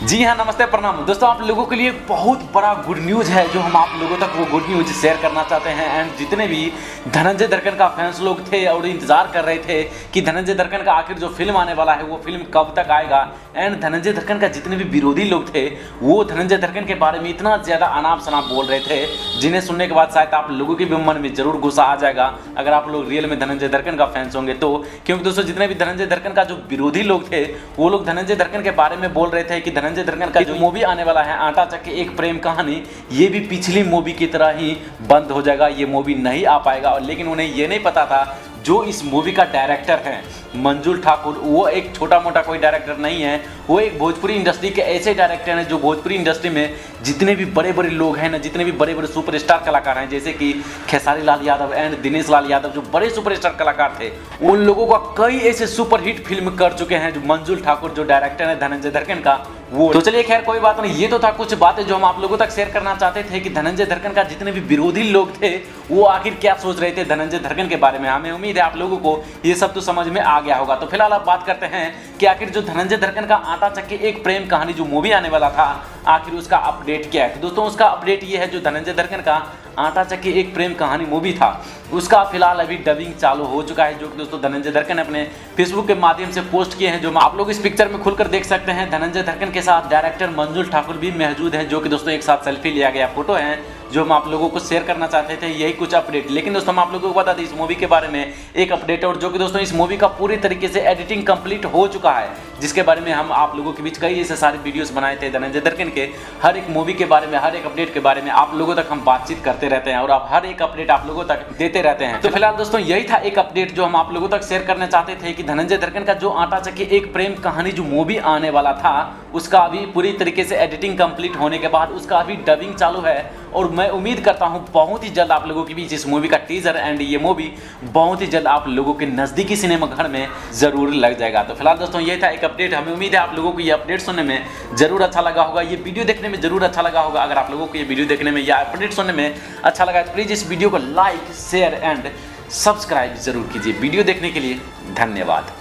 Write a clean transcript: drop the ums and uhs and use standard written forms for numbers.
जी हाँ, नमस्ते, प्रणाम दोस्तों। आप लोगों के लिए बहुत बड़ा गुड न्यूज़ है जो हम आप लोगों तक वो गुड न्यूज़ शेयर करना चाहते हैं। एंड जितने भी धनंजय दर्कन का फैंस लोग थे और इंतजार कर रहे थे कि धनंजय दर्कन का आखिर जो फिल्म आने वाला है वो फिल्म कब तक आएगा, एंड धनंजय दर्कन का जितने भी विरोधी लोग थे वो धनंजय दर्कन के बारे में इतना ज़्यादा अनाप शनाप बोल रहे थे, जिन्हें सुनने के बाद शायद आप लोगों के भी मन में जरूर गुस्सा आ जाएगा अगर आप लोग रियल में धनंजय दर्कन का फैंस होंगे तो। क्योंकि दोस्तों जितने भी धनंजय दर्कन का जो विरोधी लोग थे वो लोग धनंजय दर्कन के बारे में बोल रहे थे कि धनंजय दर्कन का जो मूवी आने वाला है आटा चक्की एक प्रेम कहानी, ये भी पिछली मूवी की तरह ही बंद हो जाएगा, ये मूवी नहीं आ पाएगा। और लेकिन उन्हें ये नहीं पता था जो इस मूवी का डायरेक्टर है मंजुल ठाकुर, वो एक छोटा मोटा कोई डायरेक्टर नहीं है, वो एक भोजपुरी इंडस्ट्री के ऐसे डायरेक्टर हैं जो भोजपुरी इंडस्ट्री में जितने भी बड़े बड़े लोग हैं ना, जितने भी बड़े बड़े सुपरस्टार कलाकार हैं जैसे कि खेसारी लाल यादव एंड दिनेश लाल यादव, जो बड़े सुपरस्टार कलाकार थे, उन लोगों का कई ऐसे सुपरहिट फिल्म कर चुके हैं जो मंजुल ठाकुर जो डायरेक्टर है धनंजय दर्कन का वो। तो चलिए खैर कोई बात नहीं, ये तो था कुछ बातें जो हम आप लोगों तक शेयर करना चाहते थे कि धनंजय दर्कन का जितने भी विरोधी लोग थे वो आखिर क्या सोच रहे थे धनंजय दर्कन के बारे में। हमें उम्मीद है आप लोगों को ये सब तो समझ में आ गया होगा। तो फिलहाल आप बात करते हैं कि आखिर जो धनंजय दर्कन का आटा चक्की एक प्रेम कहानी जो मूवी आने वाला था आखिर उसका अपडेट क्या है। तो दोस्तों उसका अपडेट ये है, जो धनंजय दर्कन का आटा चक्की एक प्रेम कहानी मूवी था उसका फिलहाल अभी डबिंग चालू हो चुका है, जो कि दोस्तों धनंजय दर्कन ने अपने फेसबुक के माध्यम से पोस्ट किए हैं, जो आप लोग इस पिक्चर में खुलकर देख सकते हैं। धनंजय दर्कन के साथ डायरेक्टर मंजुल ठाकुर भी मौजूद हैं, जो कि दोस्तों एक साथ सेल्फी लिया गया फोटो है जो हम आप लोगों को शेयर करना चाहते थे, यही कुछ अपडेट। लेकिन दोस्तों हम आप लोगों को बता दें इस मूवी के बारे में एक अपडेट, और जो कि दोस्तों इस मूवी का पूरी तरीके से एडिटिंग कंप्लीट हो चुका है, जिसके बारे में हम आप लोगों के बीच कई ऐसे सारे वीडियोस बनाए थे धनंजय दर्कन के। हर एक मूवी के बारे में, हर एक अपडेट के बारे में आप लोगों तक हम बातचीत करते रहते हैं और आप हर एक अपडेट आप लोगों तक देते रहते हैं। तो फिलहाल दोस्तों यही था एक अपडेट जो हम आप लोगों तक शेयर करना चाहते थे कि धनंजय दर्कन का जो आटा चक्की एक प्रेम कहानी जो मूवी आने वाला था उसका अभी पूरी तरीके से एडिटिंग कंप्लीट होने के बाद उसका अभी डबिंग चालू है, और मैं उम्मीद करता हूं बहुत ही जल्द आप लोगों के बीच इस मूवी का टीजर एंड ये मूवी बहुत ही जल्द आप लोगों के नज़दीकी सिनेमा घर में ज़रूर लग जाएगा। तो फिलहाल दोस्तों ये था एक अपडेट। हमें उम्मीद है आप लोगों को ये अपडेट सुनने में ज़रूर अच्छा लगा होगा, ये वीडियो देखने में ज़रूर अच्छा लगा होगा। अगर आप लोगों को ये वीडियो देखने में या अपडेट सुनने में अच्छा लगा तो प्लीज़ इस वीडियो को लाइक शेयर एंड सब्सक्राइब जरूर कीजिए। वीडियो देखने के लिए धन्यवाद।